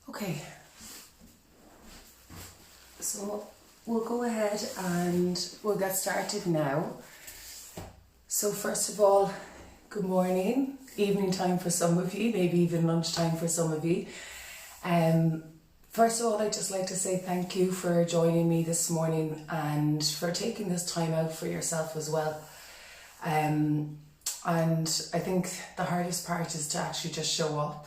Okay, so we'll go ahead and we'll get started now. So first of all, good morning, evening time for some of you, maybe even lunchtime for some of you. First of all, I'd just like to say thank you for joining me this morning and for taking this time out for yourself as well. And I think the hardest part is to actually just show up.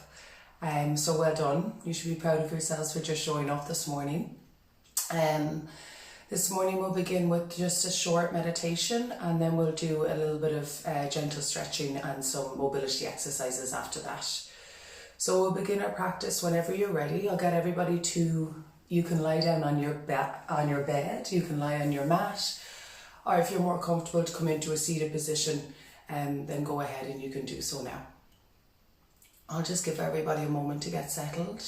So well done. You should be proud of yourselves for just showing up this morning. This morning we'll begin with just a short meditation, and then we'll do a little bit of gentle stretching and some mobility exercises after that. So we'll begin our practice whenever you're ready. I'll get everybody to, you can lie down on your bed, you can lie on your mat, or if you're more comfortable to come into a seated position, then go ahead and you can do so now. I'll just give everybody a moment to get settled.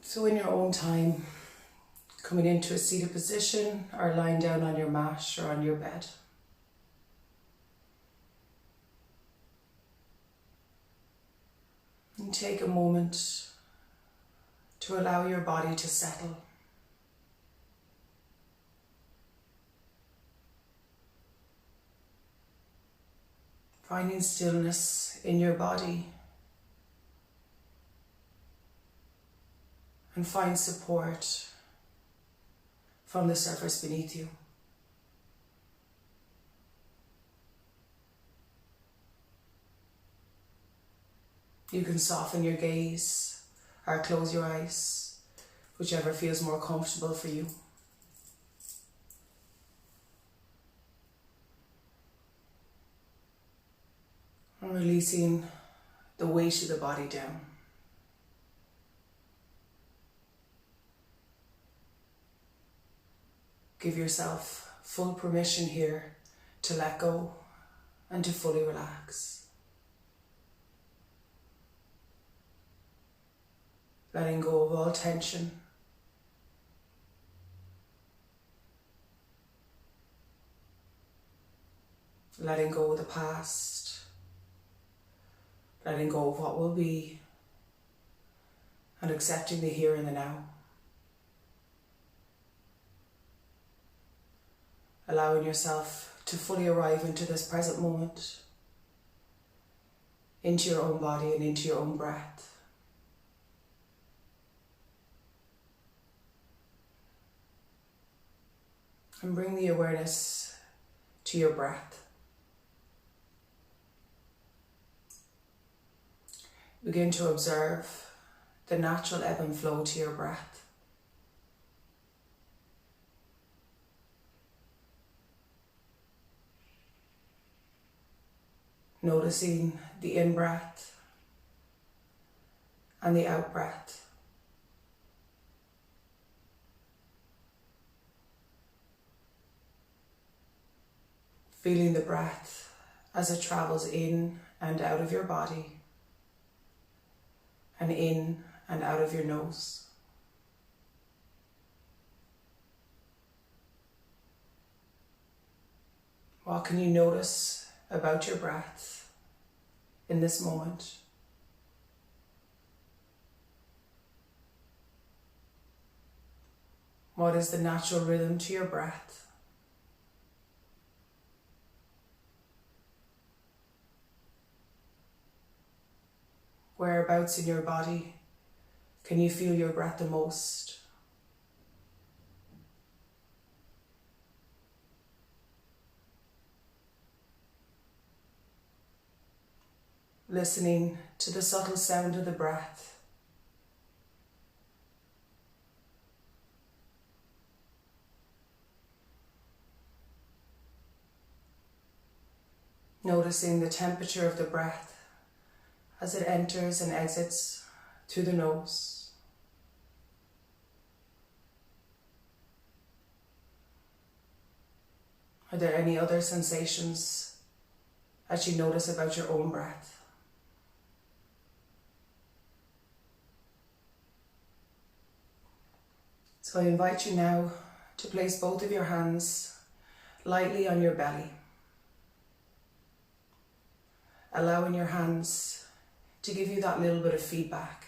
So in your own time, coming into a seated position or lying down on your mat or on your bed. And take a moment to allow your body to settle. Finding stillness in your body, and find support from the surface beneath you. You can soften your gaze or close your eyes, whichever feels more comfortable for you. And releasing the weight of the body down. Give yourself full permission here to let go and to fully relax. Letting go of all tension. Letting go of the past. Letting go of what will be, and accepting the here and the now. Allowing yourself to fully arrive into this present moment, into your own body and into your own breath. And bring the awareness to your breath. Begin to observe the natural ebb and flow to your breath. Noticing the in-breath and the out-breath. Feeling the breath as it travels in and out of your body, and in and out of your nose. What can you notice about your breath in this moment? What is the natural rhythm to your breath? Whereabouts in your body can you feel your breath the most? Listening to the subtle sound of the breath. Noticing the temperature of the breath as it enters and exits through the nose. Are there any other sensations that you notice about your own breath? So I invite you now to place both of your hands lightly on your belly. allowing your hands to give you that little bit of feedback.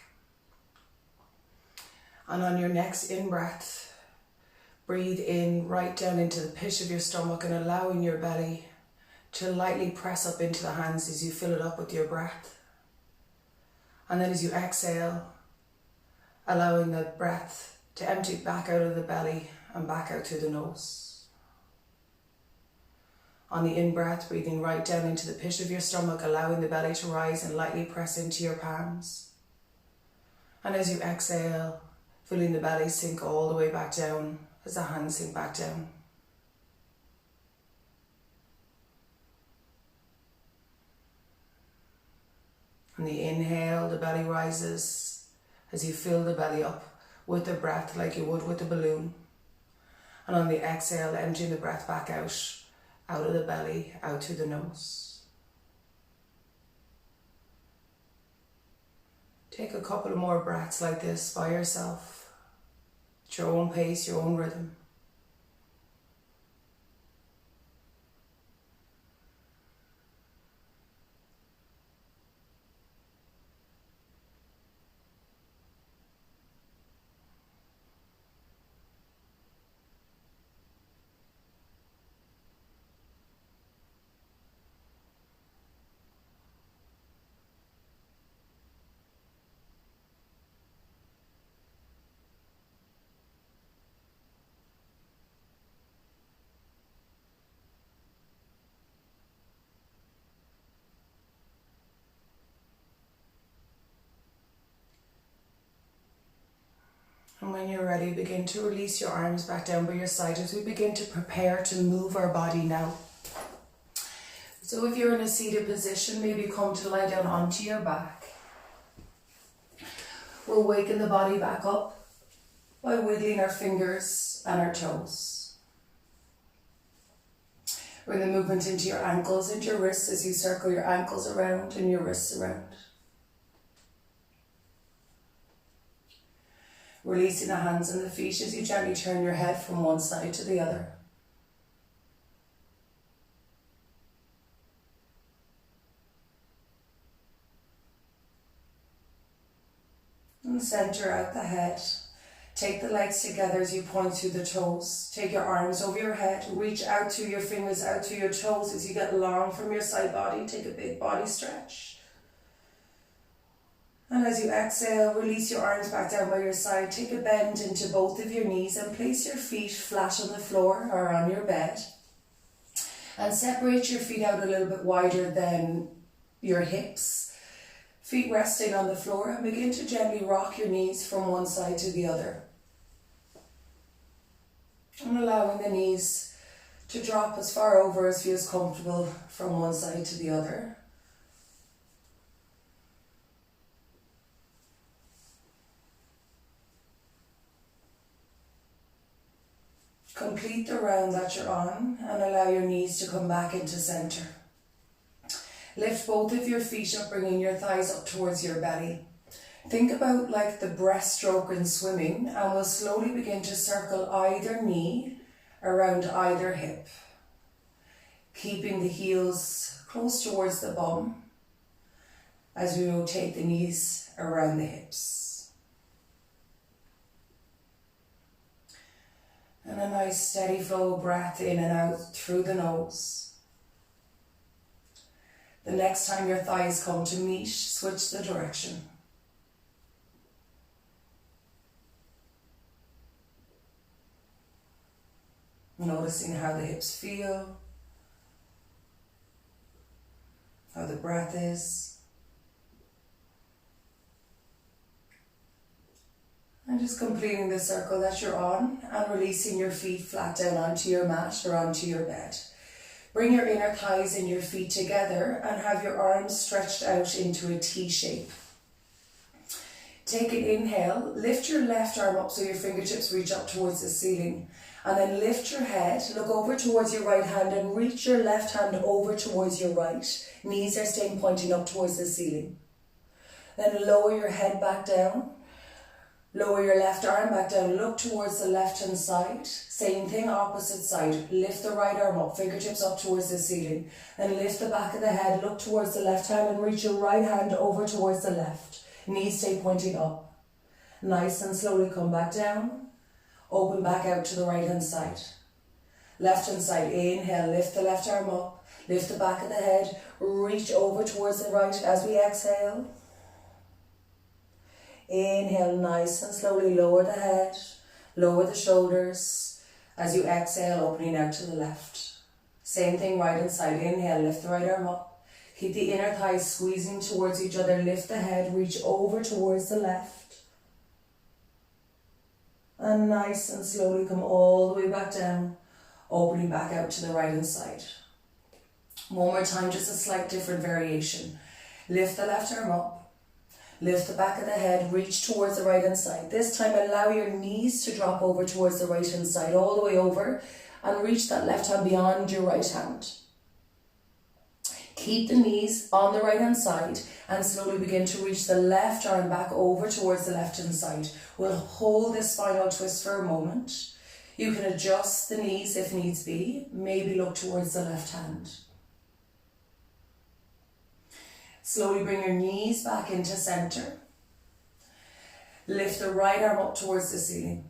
And on your next in-breath, breathe in right down into the pit of your stomach and allowing your belly to lightly press up into the hands as you fill it up with your breath. And then as you exhale, allowing the breath to empty back out of the belly and back out through the nose. On the in-breath, breathing right down into the pit of your stomach, allowing the belly to rise and lightly press into your palms. And as you exhale, feeling the belly sink all the way back down as the hands sink back down. On the inhale, the belly rises as you fill the belly up with the breath like you would with a balloon. And on the exhale, emptying the breath back out of the belly, out through the nose. Take a couple of more breaths like this by yourself. At your own pace, your own rhythm. And when you're ready, begin to release your arms back down by your side as we begin to prepare to move our body now. So if you're in a seated position, maybe come to lie down onto your back. We'll waken the body back up by wiggling our fingers and our toes. Bring the movement into your ankles and your wrists as you circle your ankles around and your wrists around. Releasing the hands and the feet as you gently turn your head from one side to the other. And center out the head. Take the legs together as you point through the toes. Take your arms over your head. Reach out through your fingers, out through your toes as you get long from your side body. Take a big body stretch. And as you exhale, release your arms back down by your side. Take a bend into both of your knees and place your feet flat on the floor or on your bed. And separate your feet out a little bit wider than your hips. Feet resting on the floor, and begin to gently rock your knees from one side to the other. And allowing the knees to drop as far over as feels comfortable from one side to the other. Complete the round that you're on and allow your knees to come back into center. Lift both of your feet up, bringing your thighs up towards your belly. Think about like the breaststroke in swimming, and we'll slowly begin to circle either knee around either hip. Keeping the heels close towards the bum as we rotate the knees around the hips. And a nice steady flow of breath in and out through the nose. The next time your thighs come to meet, switch the direction. Noticing how the hips feel, how the breath is. And just completing the circle that you're on and releasing your feet flat down onto your mat or onto your bed. Bring your inner thighs and your feet together and have your arms stretched out into a T shape. Take an inhale, lift your left arm up so your fingertips reach up towards the ceiling. And then lift your head, look over towards your right hand and reach your left hand over towards your right. Knees are staying pointing up towards the ceiling. Then lower your head back down. Lower your left arm back down, look towards the left hand side. Same thing, opposite side. Lift the right arm up, fingertips up towards the ceiling. Then lift the back of the head, look towards the left hand and reach your right hand over towards the left. Knees stay pointing up. Nice and slowly come back down. Open back out to the right hand side. Left hand side, inhale, lift the left arm up. Lift the back of the head, reach over towards the right as we exhale. Inhale, nice and slowly lower the head, lower the shoulders. As you exhale, opening out to the left. Same thing, right hand side. Inhale, lift the right arm up. Keep the inner thighs squeezing towards each other. Lift the head, reach over towards the left. And nice and slowly come all the way back down, opening back out to the right hand side. One more time, just a slight different variation. Lift the left arm up. Lift the back of the head, reach towards the right hand side. This time allow your knees to drop over towards the right hand side, all the way over, and reach that left hand beyond your right hand. Keep the knees on the right hand side and slowly begin to reach the left arm back over towards the left hand side. We'll hold this spinal twist for a moment. You can adjust the knees if needs be, maybe look towards the left hand. Slowly bring your knees back into center. Lift the right arm up towards the ceiling.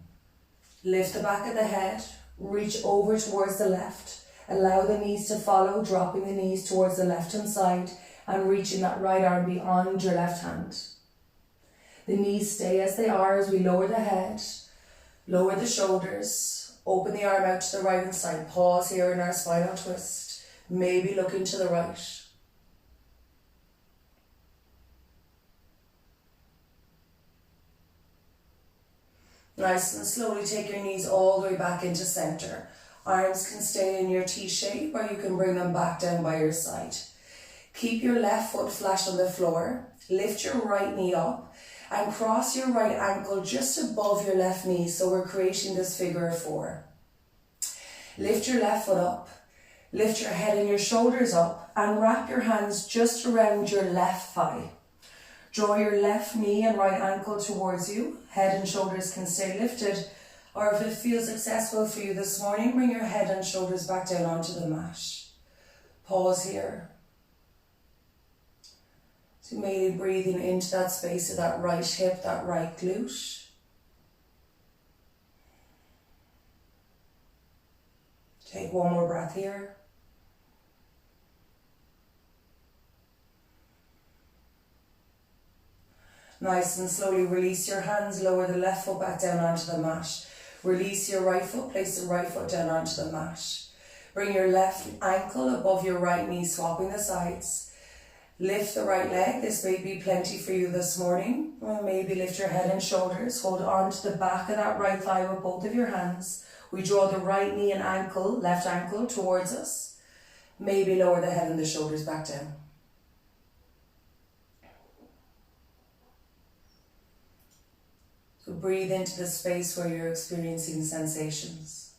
Lift the back of the head, reach over towards the left. Allow the knees to follow, dropping the knees towards the left hand side and reaching that right arm beyond your left hand. The knees stay as they are as we lower the head, lower the shoulders, open the arm out to the right hand side. Pause here in our spinal twist, maybe looking to the right. Nice and slowly take your knees all the way back into center. Arms can stay in your T shape or you can bring them back down by your side. Keep your left foot flat on the floor. Lift your right knee up and cross your right ankle just above your left knee, so we're creating this figure of 4. Lift your left foot up. Lift your head and your shoulders up and wrap your hands just around your left thigh. Draw your left knee and right ankle towards you. Head and shoulders can stay lifted, or if it feels accessible for you this morning, bring your head and shoulders back down onto the mat. Pause here. So maybe breathing into that space of that right hip, that right glute. Take one more breath here. Nice and slowly release your hands, lower the left foot back down onto the mat. Release your right foot, place the right foot down onto the mat. Bring your left ankle above your right knee, swapping the sides. Lift the right leg, this may be plenty for you this morning. Or maybe lift your head and shoulders, hold on to the back of that right thigh with both of your hands. We draw the right knee and ankle, left ankle towards us. Maybe lower the head and the shoulders back down. So breathe into the space where you're experiencing sensations.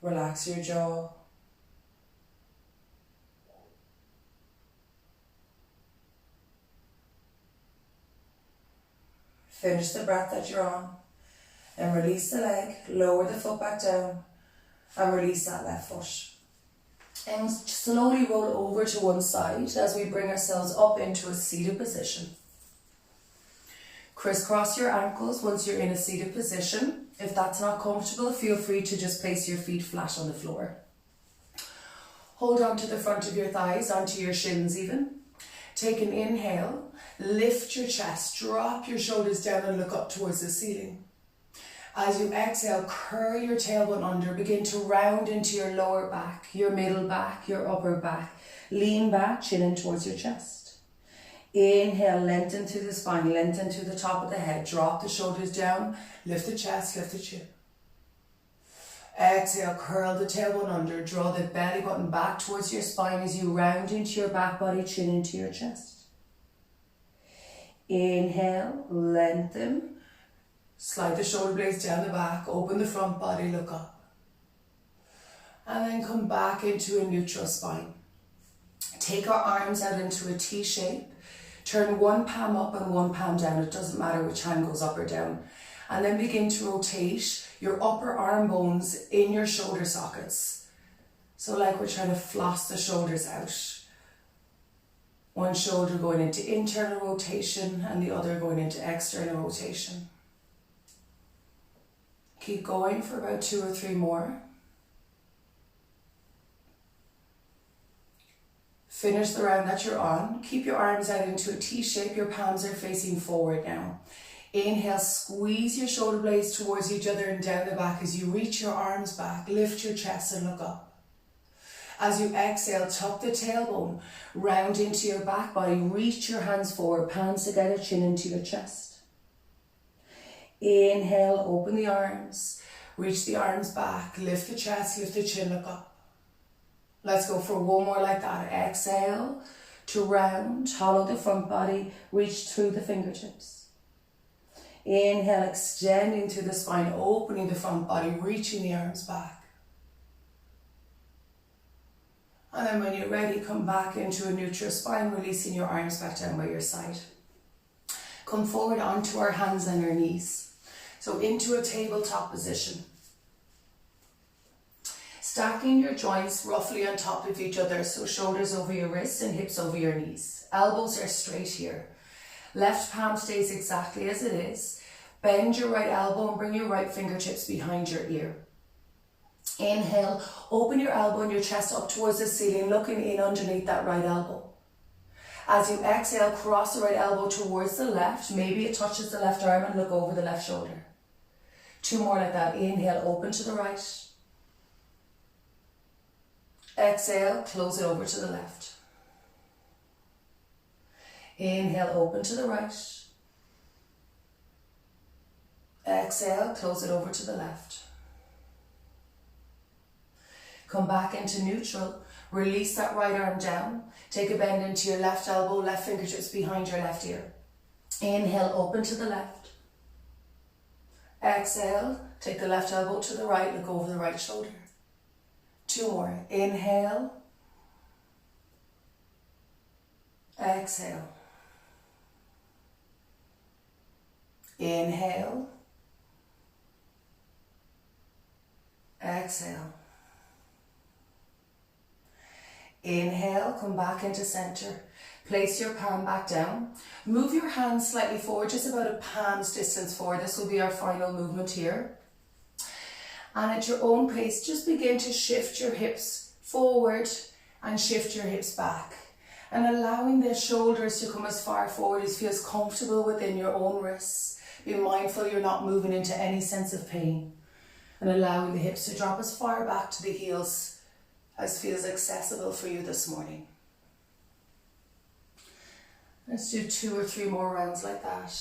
Relax your jaw. Finish the breath that you're on and release the leg, lower the foot back down and release that left foot. And slowly roll over to one side as we bring ourselves up into a seated position. Crisscross your ankles once you're in a seated position. If that's not comfortable, feel free to just place your feet flat on the floor. Hold on to the front of your thighs, onto your shins even. Take an inhale, lift your chest, drop your shoulders down and look up towards the ceiling. As you exhale, curl your tailbone under, begin to round into your lower back, your middle back, your upper back. Lean back, chin in towards your chest. Inhale, lengthen through the spine, lengthen through the top of the head. Drop the shoulders down, lift the chest, lift the chin. Exhale, curl the tailbone under, draw the belly button back towards your spine as you round into your back body, chin into your chest. Inhale, lengthen. Slide the shoulder blades down the back, open the front body, look up. And then come back into a neutral spine. Take our arms out into a T shape. Turn one palm up and one palm down. It doesn't matter which hand goes up or down. And then begin to rotate your upper arm bones in your shoulder sockets. So like we're trying to floss the shoulders out. One shoulder going into internal rotation and the other going into external rotation. Keep going for about 2 or 3 more. Finish the round that you're on. Keep your arms out into a T shape. Your palms are facing forward now. Inhale, squeeze your shoulder blades towards each other and down the back as you reach your arms back. Lift your chest and look up. As you exhale, tuck the tailbone, round into your back body. Reach your hands forward, palms together, chin into your chest. Inhale, open the arms. Reach the arms back. Lift the chest, lift the chin, look up. Let's go for one more like that. Exhale to round, hollow the front body, reach through the fingertips. Inhale, extending through the spine, opening the front body, reaching the arms back. And then when you're ready, come back into a neutral spine, releasing your arms back down by your side. Come forward onto our hands and our knees. So into a tabletop position. Stacking your joints roughly on top of each other, so shoulders over your wrists and hips over your knees. Elbows are straight here. Left palm stays exactly as it is. Bend your right elbow and bring your right fingertips behind your ear. Inhale, open your elbow and your chest up towards the ceiling, looking in underneath that right elbow. As you exhale, cross the right elbow towards the left. Maybe it touches the left arm and look over the left shoulder. 2 more like that. Inhale, open to the right. Exhale, close it over to the left. Inhale, open to the right. Exhale, close it over to the left. Come back into neutral. Release that right arm down. Take a bend into your left elbow, left fingertips behind your left ear. Inhale, open to the left. Exhale, take the left elbow to the right, look over the right shoulder. 2 more. Inhale. Exhale. Inhale. Exhale. Inhale, come back into center. Place your palm back down. Move your hands slightly forward, just about a palm's distance forward. This will be our final movement here. And at your own pace, just begin to shift your hips forward and shift your hips back. And allowing the shoulders to come as far forward as feels comfortable within your own wrists. Be mindful you're not moving into any sense of pain. And allowing the hips to drop as far back to the heels as feels accessible for you this morning. Let's do 2 or 3 more rounds like that.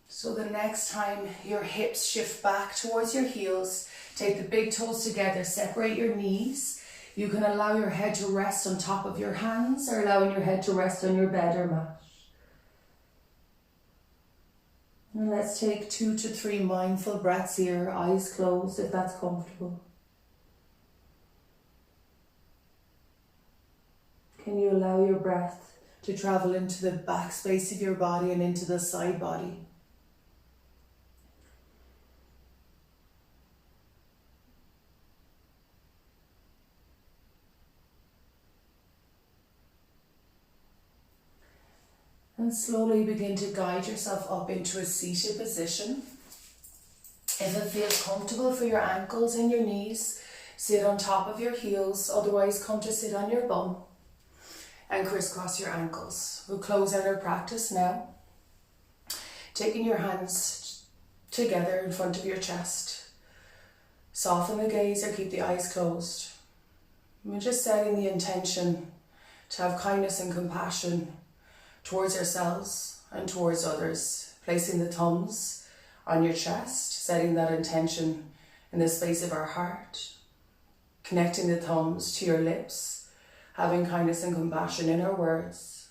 So the next time your hips shift back towards your heels, take the big toes together, separate your knees. You can allow your head to rest on top of your hands or allowing your head to rest on your bed or mat. And let's take 2 to 3 mindful breaths here, eyes closed if that's comfortable. Can you allow your breath to travel into the back space of your body and into the side body? And slowly begin to guide yourself up into a seated position. If it feels comfortable for your ankles and your knees, sit on top of your heels. Otherwise, come to sit on your bum and crisscross your ankles. We'll close out our practice now. Taking your hands together in front of your chest. Soften the gaze or keep the eyes closed. We're just setting the intention to have kindness and compassion towards ourselves and towards others, placing the thumbs on your chest, setting that intention in the space of our heart, connecting the thumbs to your lips, having kindness and compassion in our words,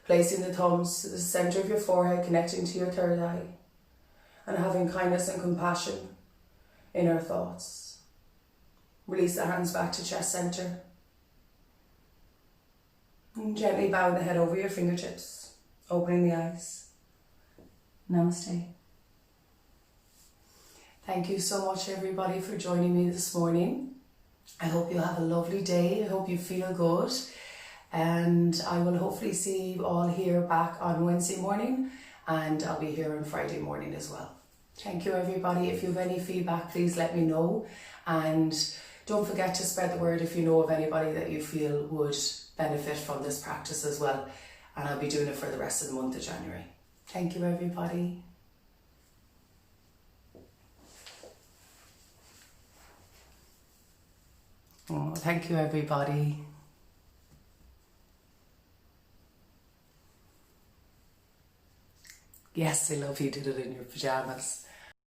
placing the thumbs to the center of your forehead, connecting to your third eye, and having kindness and compassion in our thoughts. Release the hands back to chest center. And gently bow the head over your fingertips, opening the eyes. Namaste. Thank you so much, everybody, for joining me this morning. I hope you have a lovely day. I hope you feel good. And I will hopefully see you all here back on Wednesday morning, and I'll be here on Friday morning as well. Thank you, everybody. If you have any feedback, please let me know. And don't forget to spread the word if you know of anybody that you feel would benefit from this practice as well. And I'll be doing it for the rest of the month of January. Thank you, everybody. Oh, thank you, everybody. Yes, I love you did it in your pajamas.